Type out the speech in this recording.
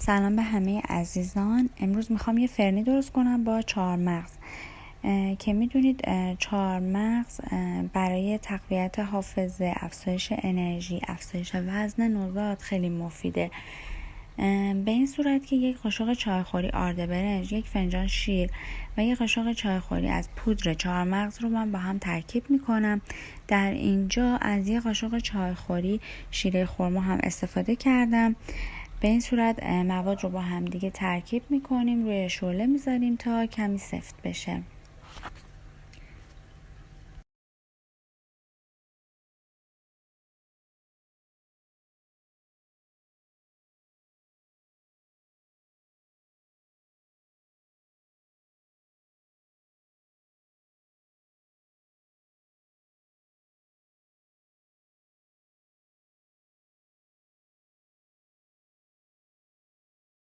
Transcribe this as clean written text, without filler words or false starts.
سلام به همه عزیزان. امروز میخوام یه فرنی درست کنم با چهارمغز که میدونید چهارمغز برای تقویت حافظه، افزایش انرژی، افزایش وزن نوزاد خیلی مفیده. به این صورت که یک قاشق چایخوری آرد برنج، یک فنجان شیر و یک قاشق چایخوری از پودر چهارمغز رو من با هم ترکیب میکنم. در اینجا از یک قاشق چایخوری شیره خرما هم استفاده کردم. به این صورت مواد رو با هم دیگه ترکیب میکنیم، روی شعله میذاریم تا کمی سفت بشه.